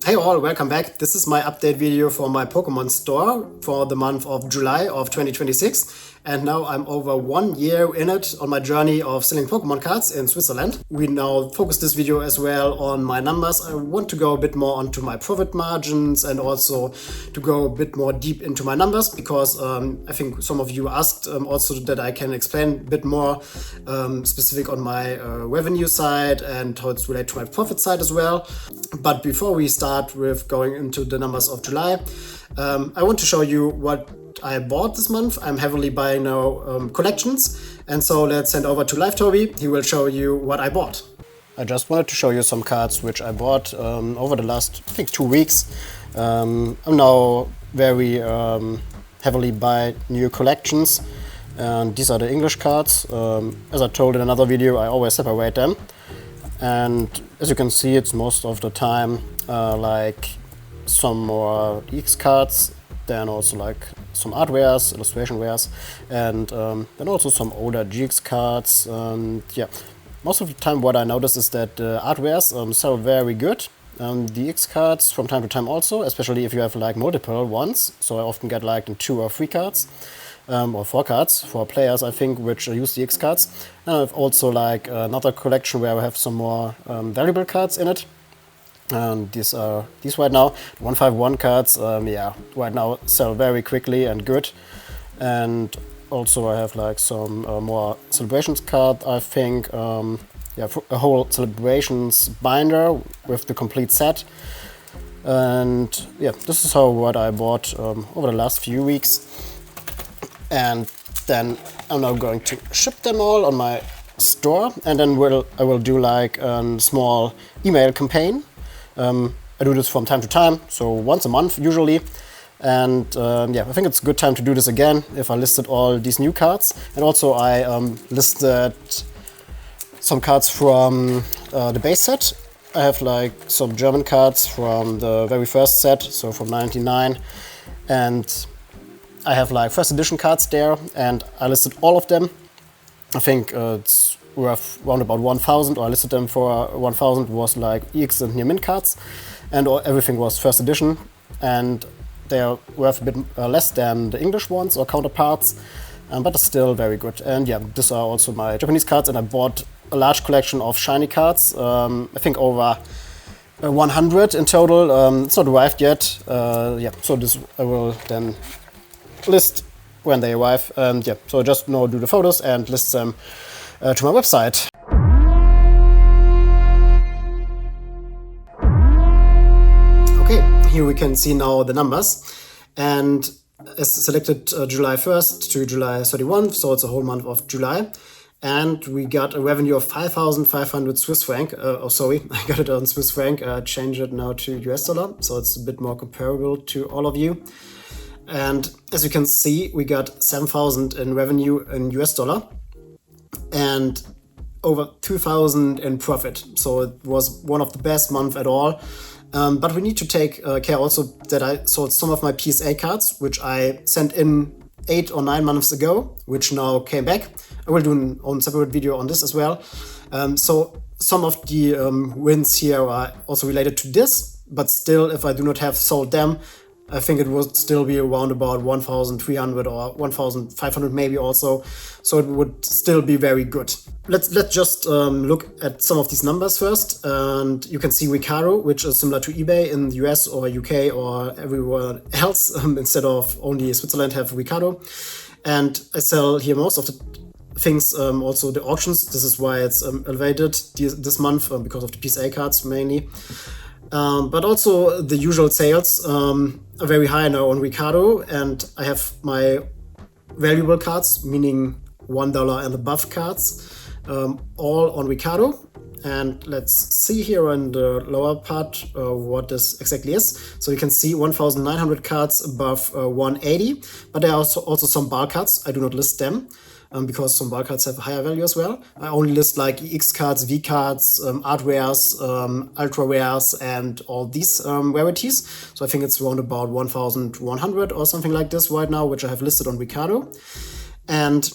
Hey all, welcome back. This is my update video for my Pokemon store for the month of July of 2026. And now I'm over 1 year in it on my journey of selling Pokemon cards in Switzerland. We now focus this video as well on my numbers. I want to go a bit more onto my profit margins and also to go a bit more deep into my numbers because I think some of you asked also that I can explain a bit more specific on my revenue side and how it's related to my profit side as well. But before we start with going into the numbers of July, I want to show you what I bought this month. I'm heavily buying now collections, and so let's send over to Live Toby. He will show you what I bought. I just wanted to show you some cards which I bought over the last, I think, 2 weeks. I'm now very heavily buy new collections, and these are the English cards. As I told in another video, I always separate them. And as you can see, it's most of the time like some more EX cards, then also like some art wares, illustration wares, and then also some older GX cards. Yeah, most of the time what I notice is that the art wares sell very good. The EX cards from time to time also, especially if you have like multiple ones. So I often get like 2 or 3 cards. Or 4 cards for players, I think, which use the X cards. And I have also like another collection where I have some more valuable cards in it. And these are these right now. 151 cards, yeah, right now sell very quickly and good. And also I have like some more celebrations card, I think. Yeah, a whole celebrations binder with the complete set. And yeah, this is what I bought over the last few weeks. And then I'm now going to ship them all on my store, and then I will do like a small email campaign. I do this from time to time, so once a month usually. And yeah, I think it's a good time to do this again if I listed all these new cards. And also I listed some cards from the base set. I have like some German cards from the very first set, so from 99. And I have like first edition cards there, and I listed all of them. I think it's worth around about 1,000, or I listed them for 1,000 was like EX and near mint cards, and everything was first edition, and they are worth a bit less than the English ones or counterparts, but it's still very good. And yeah, these are also my Japanese cards, and I bought a large collection of shiny cards. I think over 100 in total. It's not arrived yet. Yeah, so this I will then list when they arrive, and yeah, so just now do the photos and list them to my website. Okay, here we can see now the numbers, and it's selected July 1st to July 31st, so it's a whole month of July. And we got a revenue of 5,500 Swiss franc. Oh, sorry, I got it on Swiss franc. Change it now to US dollar, so it's a bit more comparable to all of you. And as you can see, we got 7,000 in revenue in US dollar and over 2,000 in profit. So it was one of the best months at all. But we need to take care also that I sold some of my PSA cards, which I sent in 8 or 9 months ago, which now came back. I will do an own separate video on this as well. So some of the wins here are also related to this, but still, if I do not have sold them, I think it would still be around about 1,300 or 1,500 maybe also. So it would still be very good. Let's just look at some of these numbers first. And you can see Ricardo, which is similar to eBay in the US or UK or everywhere else. Instead of only Switzerland have Ricardo. And I sell here most of the things, also the auctions. This is why it's elevated this month because of the PSA cards mainly. But also the usual sales are very high now on Ricardo, and I have my valuable cards, meaning $1 and above cards, all on Ricardo. And let's see here in the lower part what this exactly is. So you can see 1,900 cards above 180, but there are also some bar cards. I do not list them. Because some bar cards have a higher value as well. I only list like EX cards, V cards, art rares, ultra rares, and all these rarities. So I think it's around about 1,100 or something like this right now, which I have listed on Ricardo. And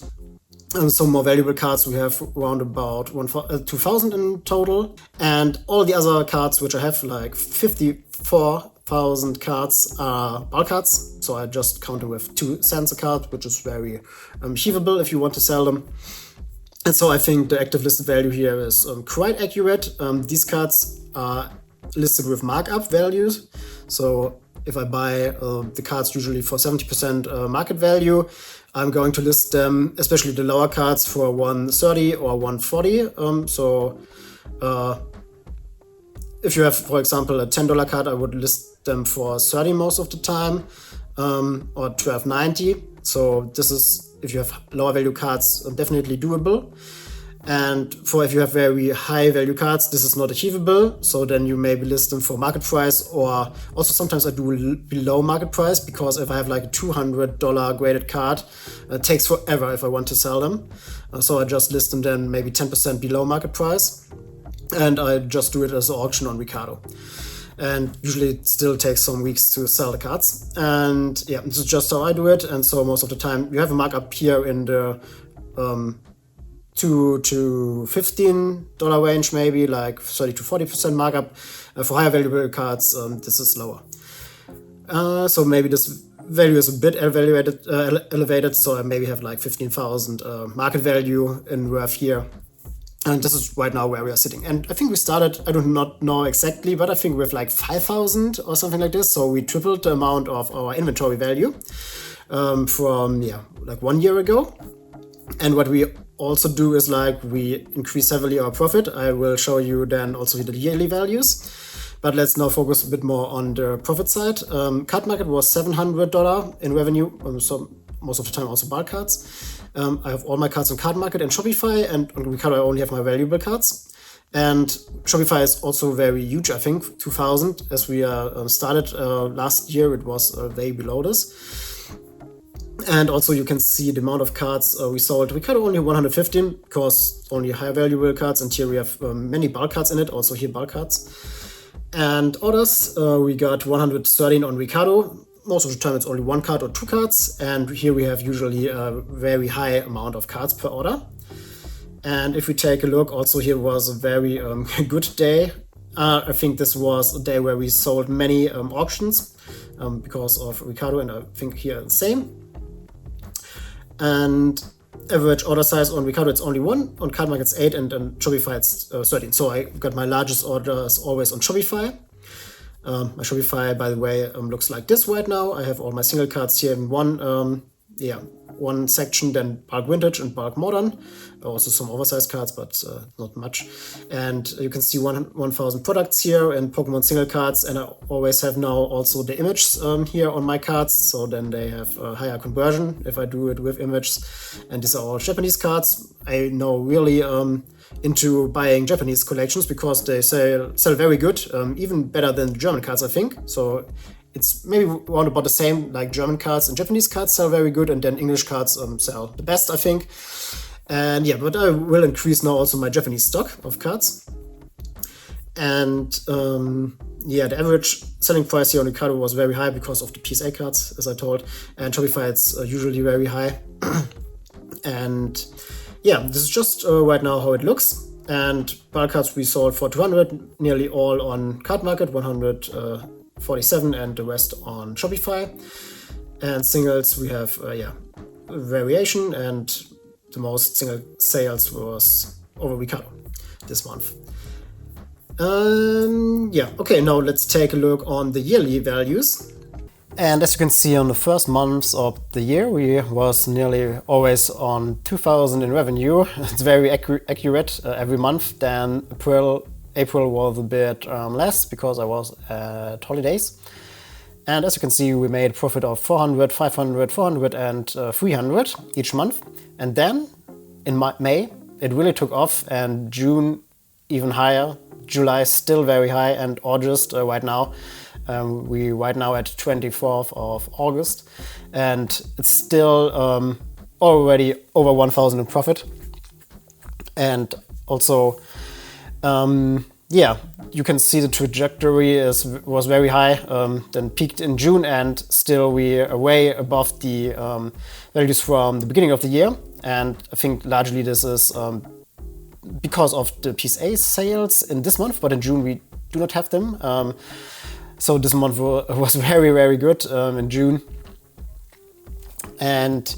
Some more valuable cards, we have around about 2,000 in total. And all the other cards, which I have, like 54,000 cards, are bulk cards. So I just count them with 2 cents a card, which is very achievable if you want to sell them. And so I think the active listed value here is quite accurate. These cards are listed with markup values. So if I buy the cards usually for 70% market value, I'm going to list them, especially the lower cards, for 130 or 140. If you have, for example, a $10 card, I would list them for 30 most of the time, or 12.90. So this is, if you have lower value cards, definitely doable. And if you have very high value cards, this is not achievable. So then you maybe list them for market price, or also sometimes I do below market price, because if I have like a $200 graded card, it takes forever if I want to sell them. So I just list them then maybe 10% below market price. And I just do it as an auction on Ricardo. And usually it still takes some weeks to sell the cards. And yeah, this is just how I do it. And so most of the time you have a markup here in the $2 to $15 range, maybe like 30 to 40% markup. For higher valuable cards, this is lower. So maybe this value is a bit elevated. So I maybe have like 15,000 market value in worth here. And this is right now where we are sitting. And I think we started, I do not know exactly, but I think with like 5,000 or something like this. So we tripled the amount of our inventory value from like 1 year ago. And what we also do is like we increase heavily our profit. I will show you then also the yearly values. But let's now focus a bit more on the profit side. Card market was $700 in revenue. So most of the time also bulk cards. I have all my cards on Card Market and Shopify, and on Ricardo I only have my valuable cards. And Shopify is also very huge, I think, 2,000. As we started last year, it was way below this. And also you can see the amount of cards we sold. Ricardo only 115, because only high valuable cards, and here we have many bulk cards in it, also here bulk cards. And orders, we got 113 on Ricardo. Most of the time it's only 1 card or 2 cards, and here we have usually a very high amount of cards per order. And if we take a look, also here was a very good day. I think this was a day where we sold many auctions because of Ricardo, and I think here the same. And average order size on Ricardo it's only 1, on Card Market it's 8, and on Shopify it's 13. So I got my largest orders always on Shopify. My Shopify, by the way, looks like this right now. I have all my single cards here in one section, then bulk vintage and bulk modern. Also some oversized cards, but not much. And you can see 1,000 products here and Pokemon single cards. And I always have now also the images here on my cards. So then they have a higher conversion if I do it with images. And these are all Japanese cards. I know really into buying Japanese collections because they sell very good, even better than German cards, I think. So it's maybe around about the same, like German cards and Japanese cards sell very good, and then English cards sell the best, I think. And yeah, but I will increase now also my Japanese stock of cards. And the average selling price here on Ricardo was very high because of the PSA cards, as I told. And Shopify, it's usually very high. And yeah, this is just right now how it looks. And bulk cards we sold for 200, nearly all on Card Market, 147, and the rest on Shopify. And singles we have variation, and the most single sales was over Ricardo this month. Okay, now let's take a look on the yearly values. And as you can see, on the first months of the year, we was nearly always on 2,000 in revenue. It's very accurate every month. Then April was a bit less because I was at holidays. And as you can see, we made a profit of 400, 500, 400, and 300 each month. And then in May, it really took off, and June even higher. July still very high, and August right now. We right now at 24th of August, and it's still already over 1,000 in profit. And also, you can see the trajectory was very high, then peaked in June, and still we are way above the values from the beginning of the year. and I think largely this is because of the PSA sales in this month, but in June we do not have them. So this month was very, very good in June. And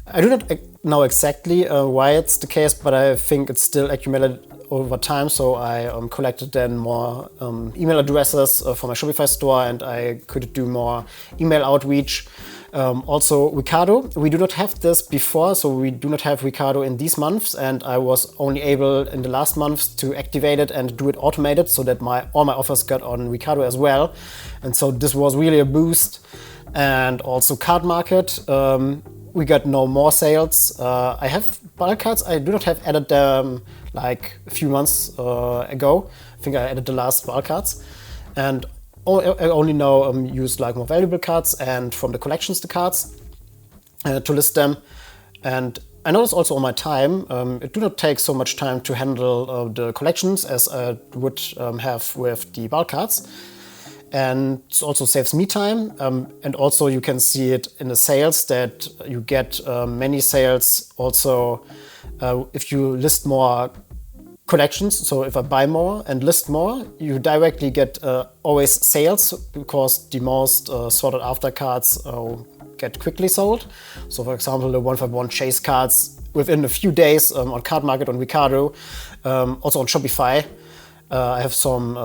I do not know exactly why it's the case, but I think it's still accumulated over time. So I collected then more email addresses for my Shopify store, and I could do more email outreach. Also Ricardo, we do not have this before, so we do not have Ricardo in these months, and I was only able in the last months to activate it and do it automated so that all my offers got on Ricardo as well. And so this was really a boost. And also Card Market, we got no more sales. I have bulk cards, I do not have added them like a few months ago. I think I added the last bulk cards. And I only now use like more valuable cards and from the collections the cards to list them. And I noticed also on my time, it do not take so much time to handle the collections as I would have with the bulk cards. And it also saves me time. And also you can see it in the sales that you get many sales also if you list more collections. So if I buy more and list more, you directly get always sales, because the most sorted after cards get quickly sold. So for example, the 151 chase cards within a few days on Card Market, on Ricardo, also on Shopify. I have some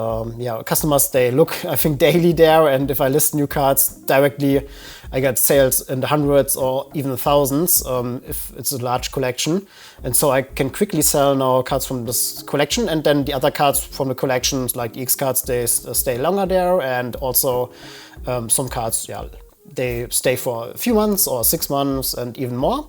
customers, they look, I think, daily there, and if I list new cards directly, I get sales in the hundreds or even thousands if it's a large collection. And so I can quickly sell now cards from this collection, and then the other cards from the collections, like the X cards, they stay longer there, and also some cards, they stay for a few months or 6 months and even more.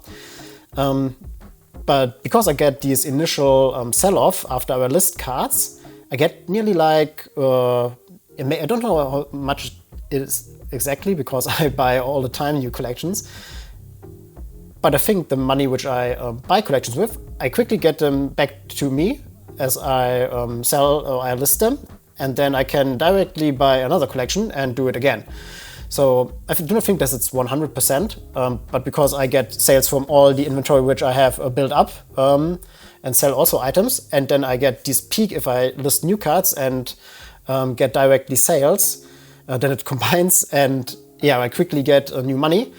But because I get these initial sell-off after I list cards, I get nearly like, I don't know how much it is exactly, because I buy all the time new collections. But I think the money which I buy collections with, I quickly get them back to me as I sell or I list them. And then I can directly buy another collection and do it again. So I do not think that it's 100%, but because I get sales from all the inventory which I have built up, and sell also items, and then I get this peak if I list new cards and get directly sales, then it combines, and I quickly get new money.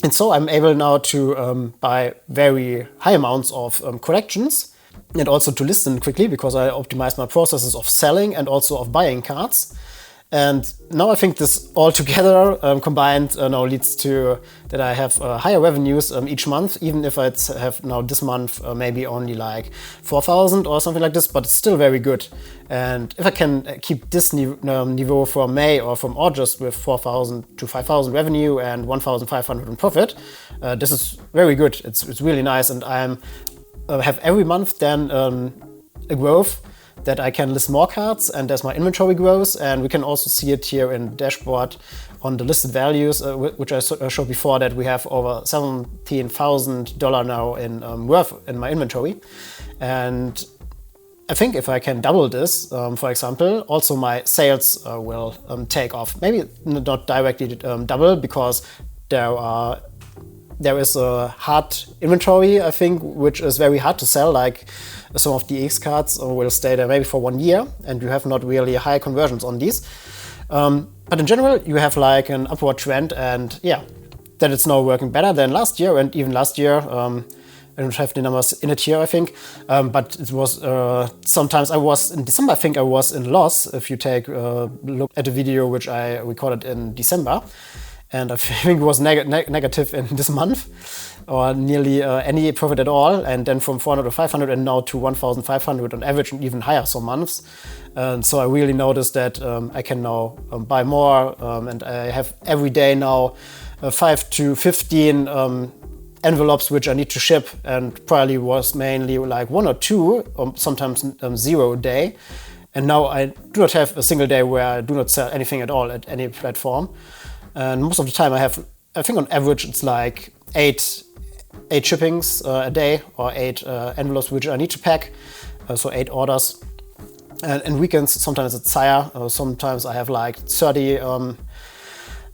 And so I'm able now to buy very high amounts of collections, and also to list them quickly, because I optimized my processes of selling and also of buying cards. And now I think this all together combined now leads to that I have higher revenues each month, even if I have now this month maybe only like 4,000 or something like this, but it's still very good. And if I can keep this niveau from May or from August with 4,000 to 5,000 revenue and 1,500 in profit, this is very good. It's really nice, and I have every month then a growth that I can list more cards, and as my inventory grows, and we can also see it here in the dashboard on the listed values, which I showed before, that we have over $17,000 now in worth in my inventory. And I think if I can double this, for example, also my sales will take off. Maybe not directly double, because there is a hard inventory, I think, which is very hard to sell. Like some of the X cards will stay there maybe for 1 year, and you have not really high conversions on these. But in general, you have like an upward trend, and that it's now working better than last year. And even last year, I don't have the numbers in it here, I think, but it was sometimes in December, I think I was in loss. If you take a look at the video which I recorded in December. And I think it was negative in this month, or nearly any profit at all. And then from 400 to 500 and now to 1,500 on average, and even higher some months. And so I really noticed that I can now buy more, and I have every day now 5 to 15 envelopes which I need to ship, and probably was mainly like 1 or 2, or sometimes 0 a day. And now I do not have a single day where I do not sell anything at all at any platform. And most of the time I think on average it's like 8 shippings a day, or 8 envelopes which I need to pack, so 8 orders. And weekends sometimes it's higher, sometimes I have like 30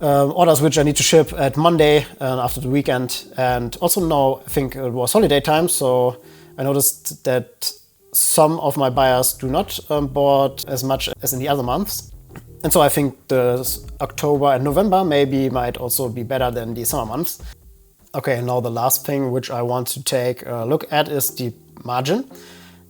orders which I need to ship at Monday after the weekend. And also now I think it was holiday time, so I noticed that some of my buyers do not bought as much as in the other months. And so I think the October and November might also be better than the summer months. Okay, now the last thing which I want to take a look at is the margin.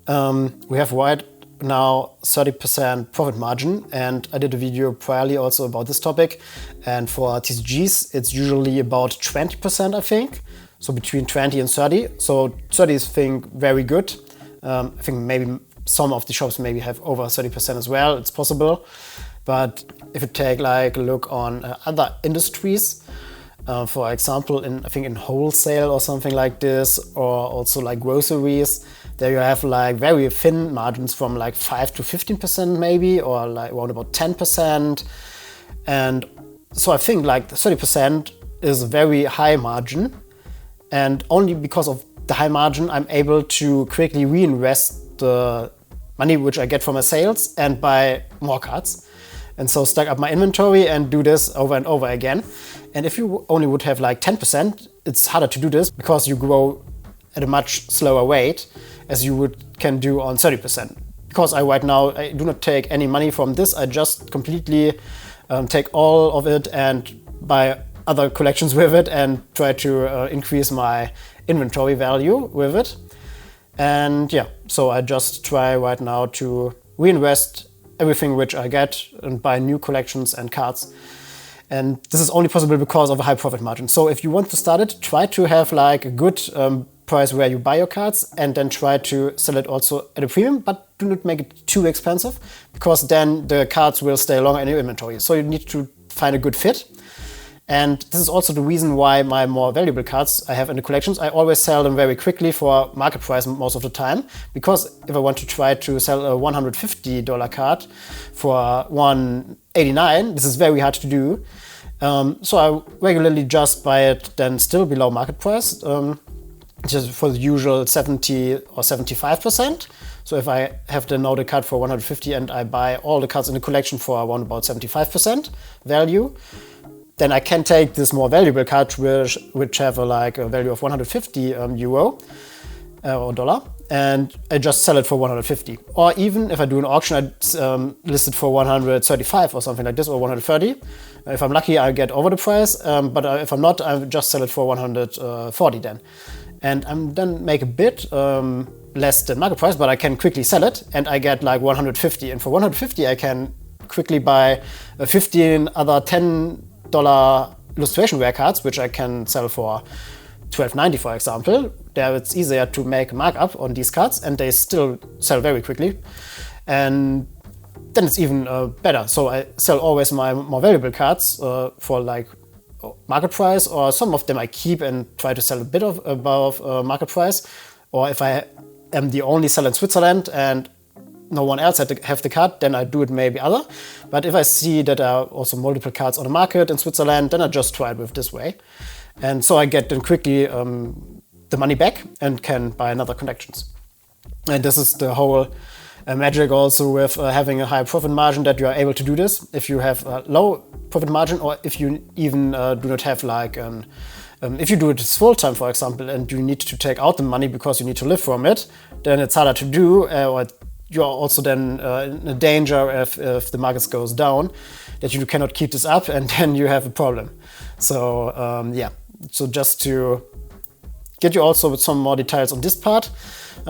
We have right now 30% profit margin, and I did a video priorly also about this topic. And for TCGs, it's usually about 20%, I think. So between 20 and 30. So 30 is, I think, very good. I think maybe some of the shops maybe have over 30% as well. It's possible. But if you take like a look on other industries, for example, I think in wholesale or something like this, or also like groceries, there you have like very thin margins from like 5 to 15% maybe, or like around about 10%. And so I think like 30% is a very high margin. And only because of the high margin, I'm able to quickly reinvest the money which I get from my sales and buy more cards. And so stack up my inventory and do this over and over again. And if you only would have like 10%, it's harder to do this because you grow at a much slower rate as you can do on 30%. Because right now I do not take any money from this, I just completely take all of it and buy other collections with it and try to increase my inventory value with it. And yeah, so I just try right now to reinvest everything which I get and buy new collections and cards. And this is only possible because of a high profit margin. So if you want to start it, try to have like a good price where you buy your cards, and then try to sell it also at a premium, but do not make it too expensive, because then the cards will stay longer in your inventory. So you need to find a good fit. And this is also the reason why my more valuable cards I have in the collections, I always sell them very quickly for market price most of the time. Because if I want to try to sell a $150 card for $189, this is very hard to do. So I regularly just buy it then still below market price, just for the usual 70 or 75%. So if I have the now the card for 150 and I buy all the cards in the collection for around about 75% value, then I can take this more valuable card which have a value of 150 euro or dollar, and I just sell it for 150. Or even if I do an auction, I list it for 135 or something like this, or 130. If I'm lucky, I get over the price, but if I'm not, I just sell it for 140 then. And I'm then make a bit less than market price, but I can quickly sell it, and I get like 150. And for 150, I can quickly buy 15 other $10 illustration rare cards, which I can sell for $12.90, for example. There it's easier to make a markup on these cards, and they still sell very quickly. And then it's even better. So I sell always my more valuable cards for like market price, or some of them I keep and try to sell a bit above market price. Or if I am the only seller in Switzerland and no one else have the card, then I do it maybe other. But if I see that there are also multiple cards on the market in Switzerland, then I just try it with this way. And so I get then quickly the money back and can buy another collections. And this is the whole magic also with having a high profit margin, that you are able to do this. If you have a low profit margin, or if you even do not have like if you do it full time, for example, and you need to take out the money because you need to live from it, then it's harder to do, or you are also then in a danger if the market goes down, that you cannot keep this up, and then you have a problem. So yeah, so just to get you also with some more details on this part,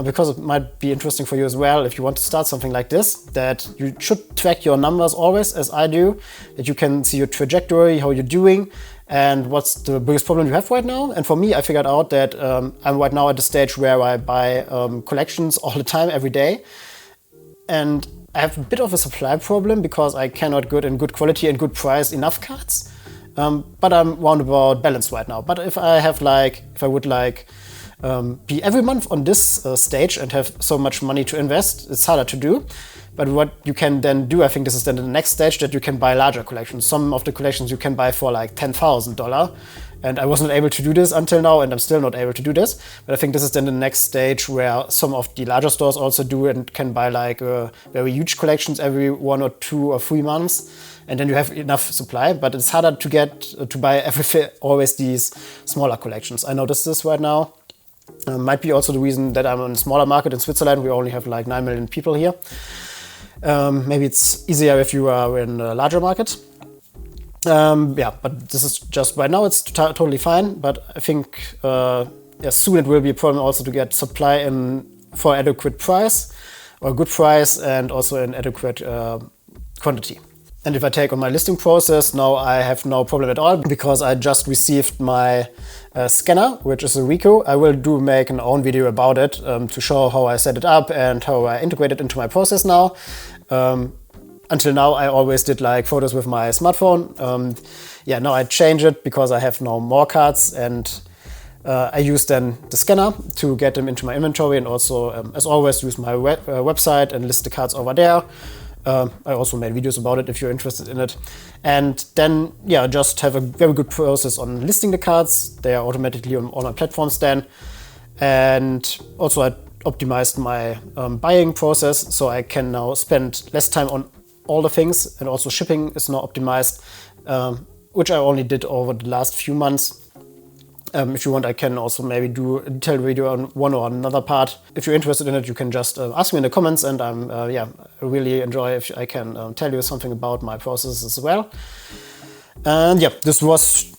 because it might be interesting for you as well if you want to start something like this, that you should track your numbers always, as I do, that you can see your trajectory, how you're doing, and what's the biggest problem you have right now. And for me, I figured out that I'm right now at the stage where I buy collections all the time, every day. And I have a bit of a supply problem because I cannot get in good quality and good price enough cards. But I'm roundabout balanced right now. But if I would be every month on this stage and have so much money to invest, it's harder to do. But what you can then do, I think this is then the next stage, that you can buy larger collections. Some of the collections you can buy for like $10,000. And I wasn't able to do this until now, and I'm still not able to do this. But I think this is then the next stage where some of the larger stores also do and can buy like very huge collections every 1 or 2 or 3 months. and then you have enough supply, but it's harder to get to buy everything, always these smaller collections. I noticed this right now. Might be also the reason that I'm in a smaller market in Switzerland. We only have like 9 million people here. Maybe it's easier if you are in a larger market. Yeah, but this is just right now, it's totally fine. But I think soon it will be a problem also to get supply in for adequate price or good price, and also in adequate quantity. And if I take on my listing process, now I have no problem at all, because I just received my scanner, which is a Rico. I will make an own video about it to show how I set it up and how I integrate it into my process now. Until now, I always did like photos with my smartphone. Yeah, now I change it because I have now more cards, and I use then the scanner to get them into my inventory, and also, as always, use my website and list the cards over there. I also made videos about it if you're interested in it. And then, yeah, just have a very good process on listing the cards. They are automatically on all my platforms then. And also I optimized my buying process, so I can now spend less time on all the things, and also shipping is now optimized, which I only did over the last few months. If you want, I can also maybe do a detailed video on one or another part. If you're interested in it, you can just ask me in the comments, and I really enjoy if I can tell you something about my process as well. And yeah, this was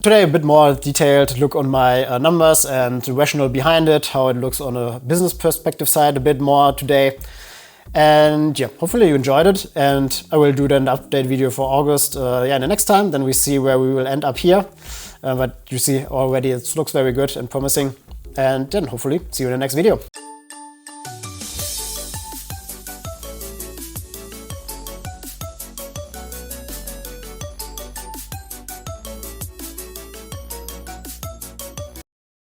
today a bit more detailed look on my numbers and the rationale behind it, how it looks on a business perspective side a bit more today. And yeah, hopefully you enjoyed it, and I will do then an update video for August in the next time. Then we see where we will end up here. But you see already it looks very good and promising. And then hopefully see you in the next video.